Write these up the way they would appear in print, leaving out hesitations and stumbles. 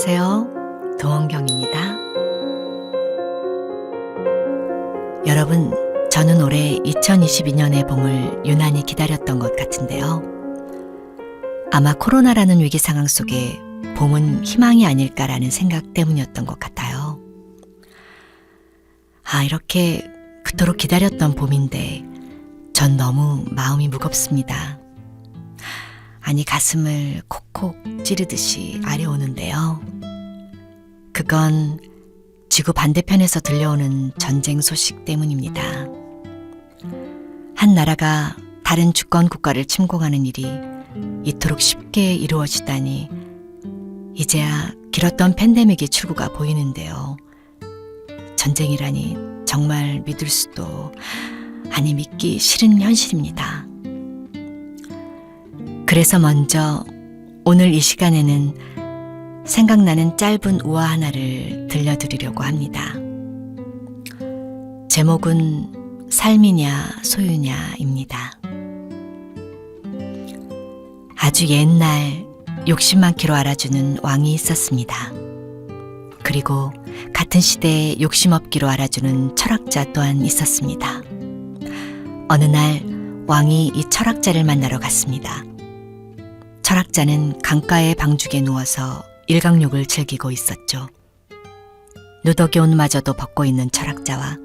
안녕하세요. 도원경입니다. 여러분, 저는 올해 2022년의 봄을 유난히 기다렸던 것 같은데요. 아마 코로나라는 위기 상황 속에 봄은 희망이 아닐까라는 생각 때문이었던 것 같아요. 이렇게 그토록 기다렸던 봄인데 전 너무 마음이 무겁습니다. 가슴을 콕콕 찌르듯이 아려오는데요. 그건 지구 반대편에서 들려오는 전쟁 소식 때문입니다. 한 나라가 다른 주권 국가를 침공하는 일이 이토록 쉽게 이루어지다니 이제야 길었던 팬데믹의 출구가 보이는데요. 전쟁이라니 정말 믿을 수도 믿기 싫은 현실입니다. 그래서 먼저 오늘 이 시간에는 생각나는 짧은 우화 하나를 들려드리려고 합니다. 제목은 삶이냐 소유냐입니다. 아주 옛날 욕심 많기로 알아주는 왕이 있었습니다. 그리고 같은 시대에 욕심 없기로 알아주는 철학자 또한 있었습니다. 어느 날 왕이 이 철학자를 만나러 갔습니다. 철학자는 강가의 방죽에 누워서 일광욕을 즐기고 있었죠. 누더기 옷마저도 벗고 있는 철학자와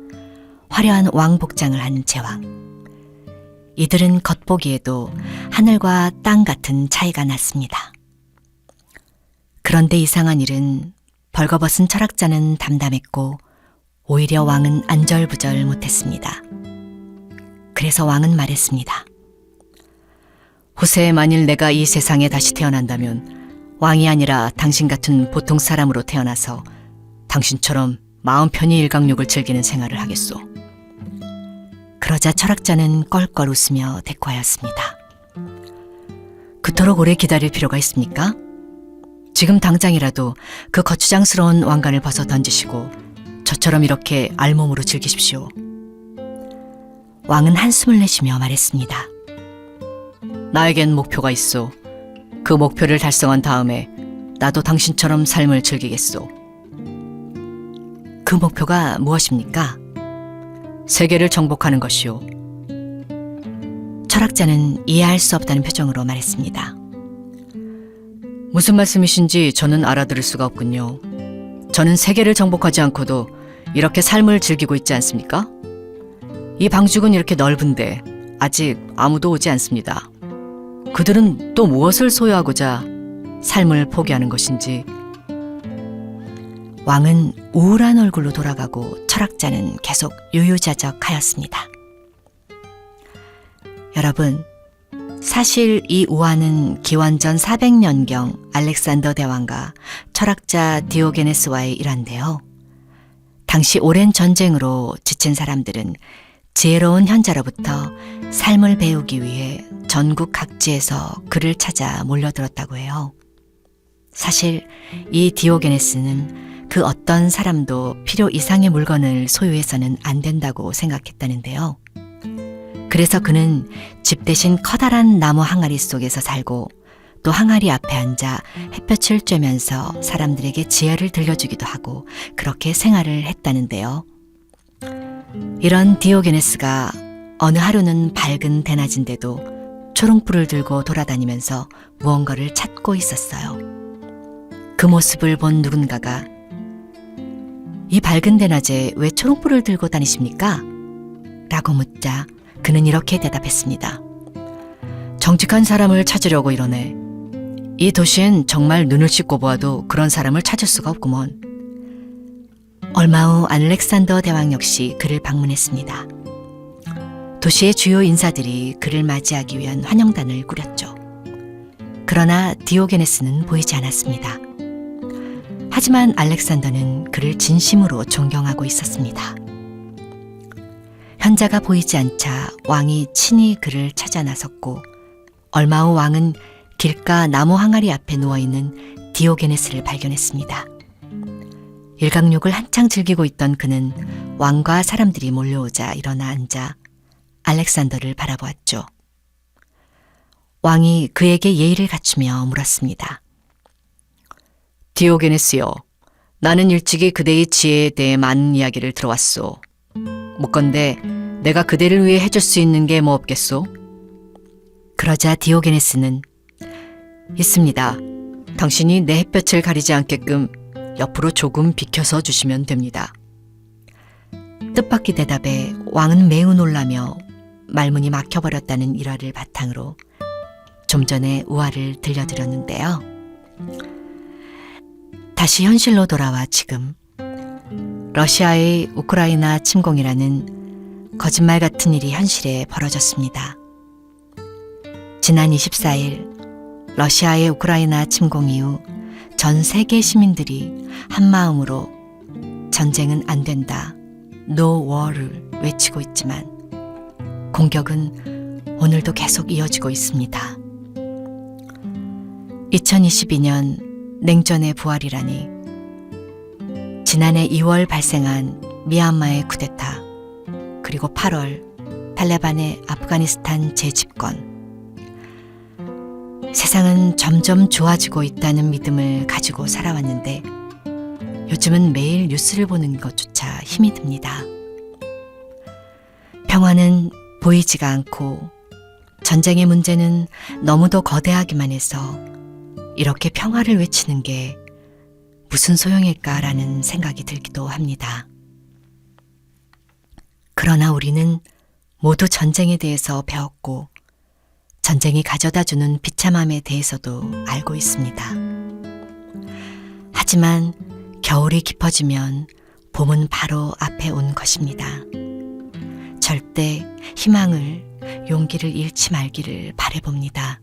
화려한 왕 복장을 한 제왕. 이들은 겉보기에도 하늘과 땅 같은 차이가 났습니다. 그런데 이상한 일은 벌거벗은 철학자는 담담했고 오히려 왕은 안절부절 못했습니다. 그래서 왕은 말했습니다. 후세에 만일 내가 이 세상에 다시 태어난다면 왕이 아니라 당신 같은 보통 사람으로 태어나서 당신처럼 마음 편히 일광욕을 즐기는 생활을 하겠소. 그러자 철학자는 껄껄 웃으며 대꾸하였습니다. 그토록 오래 기다릴 필요가 있습니까? 지금 당장이라도 그 거추장스러운 왕관을 벗어 던지시고 저처럼 이렇게 알몸으로 즐기십시오. 왕은 한숨을 내쉬며 말했습니다. 나에겐 목표가 있소. 그 목표를 달성한 다음에 나도 당신처럼 삶을 즐기겠소. 그 목표가 무엇입니까? 세계를 정복하는 것이오. 철학자는 이해할 수 없다는 표정으로 말했습니다. 무슨 말씀이신지 저는 알아들을 수가 없군요. 저는 세계를 정복하지 않고도 이렇게 삶을 즐기고 있지 않습니까? 이 방죽은 이렇게 넓은데 아직 아무도 오지 않습니다. 그들은 또 무엇을 소유하고자 삶을 포기하는 것인지. 왕은 우울한 얼굴로 돌아가고 철학자는 계속 유유자적하였습니다. 여러분, 사실 이 우화는 기원전 400년경 알렉산더 대왕과 철학자 디오게네스와의 일화인데요. 당시 오랜 전쟁으로 지친 사람들은 지혜로운 현자로부터 삶을 배우기 위해 전국 각지에서 그를 찾아 몰려들었다고 해요. 사실 이 디오게네스는 그 어떤 사람도 필요 이상의 물건을 소유해서는 안 된다고 생각했다는데요. 그래서 그는 집 대신 커다란 나무 항아리 속에서 살고 또 항아리 앞에 앉아 햇볕을 쬐면서 사람들에게 지혜를 들려주기도 하고 그렇게 생활을 했다는데요. 이런 디오게네스가 어느 하루는 밝은 대낮인데도 초롱불을 들고 돌아다니면서 무언가를 찾고 있었어요. 그 모습을 본 누군가가 이 밝은 대낮에 왜 초롱불을 들고 다니십니까? 라고 묻자 그는 이렇게 대답했습니다. 정직한 사람을 찾으려고 이러네. 이 도시엔 정말 눈을 씻고 보아도 그런 사람을 찾을 수가 없구먼. 얼마 후 알렉산더 대왕 역시 그를 방문했습니다. 도시의 주요 인사들이 그를 맞이하기 위한 환영단을 꾸렸죠. 그러나 디오게네스는 보이지 않았습니다. 하지만 알렉산더는 그를 진심으로 존경하고 있었습니다. 현자가 보이지 않자 왕이 친히 그를 찾아 나섰고 얼마 후 왕은 길가 나무 항아리 앞에 누워있는 디오게네스를 발견했습니다. 일광욕을 한창 즐기고 있던 그는 왕과 사람들이 몰려오자 일어나 앉아 알렉산더를 바라보았죠. 왕이 그에게 예의를 갖추며 물었습니다. 디오게네스여, 나는 일찍이 그대의 지혜에 대해 많은 이야기를 들어왔소. 묻건대 내가 그대를 위해 해줄 수 있는 게 뭐 없겠소? 그러자 디오게네스는 있습니다. 당신이 내 햇볕을 가리지 않게끔 옆으로 조금 비켜서 주시면 됩니다. 뜻밖의 대답에 왕은 매우 놀라며 말문이 막혀버렸다는 일화를 바탕으로 좀 전에 우화를 들려드렸는데요. 다시 현실로 돌아와 지금 러시아의 우크라이나 침공이라는 거짓말 같은 일이 현실에 벌어졌습니다. 지난 24일 러시아의 우크라이나 침공 이후 전 세계 시민들이 한마음으로 전쟁은 안 된다, No war를 외치고 있지만 공격은 오늘도 계속 이어지고 있습니다. 2022년 냉전의 부활이라니, 지난해 2월 발생한 미얀마의 쿠데타, 그리고 8월 탈레반의 아프가니스탄 재집권, 세상은 점점 좋아지고 있다는 믿음을 가지고 살아왔는데 요즘은 매일 뉴스를 보는 것조차 힘이 듭니다. 평화는 보이지가 않고 전쟁의 문제는 너무도 거대하기만 해서 이렇게 평화를 외치는 게 무슨 소용일까라는 생각이 들기도 합니다. 그러나 우리는 모두 전쟁에 대해서 배웠고 전쟁이 가져다주는 비참함에 대해서도 알고 있습니다. 하지만 겨울이 깊어지면 봄은 바로 앞에 온 것입니다. 절대 희망을, 용기를 잃지 말기를 바라봅니다.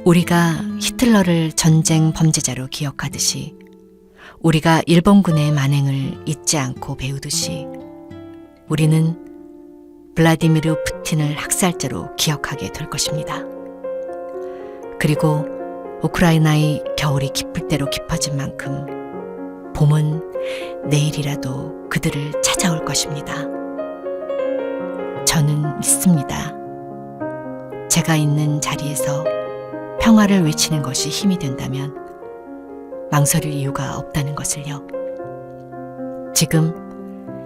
우리가 히틀러를 전쟁 범죄자로 기억하듯이, 우리가 일본군의 만행을 잊지 않고 배우듯이 우리는 블라디미르 푸틴을 학살자로 기억하게 될 것입니다. 그리고 우크라이나의 겨울이 깊을 대로 깊어진 만큼 봄은 내일이라도 그들을 찾아올 것입니다. 저는 믿습니다. 제가 있는 자리에서 평화를 외치는 것이 힘이 된다면 망설일 이유가 없다는 것을요. 지금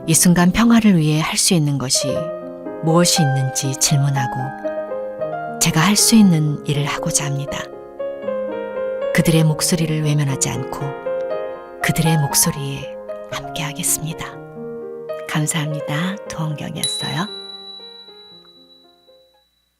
이 순간 평화를 위해 할 수 있는 것이 무엇이 있는지 질문하고 제가 할 수 있는 일을 하고자 합니다. 그들의 목소리를 외면하지 않고 그들의 목소리에 함께 하겠습니다. 감사합니다. 도원경이었어요.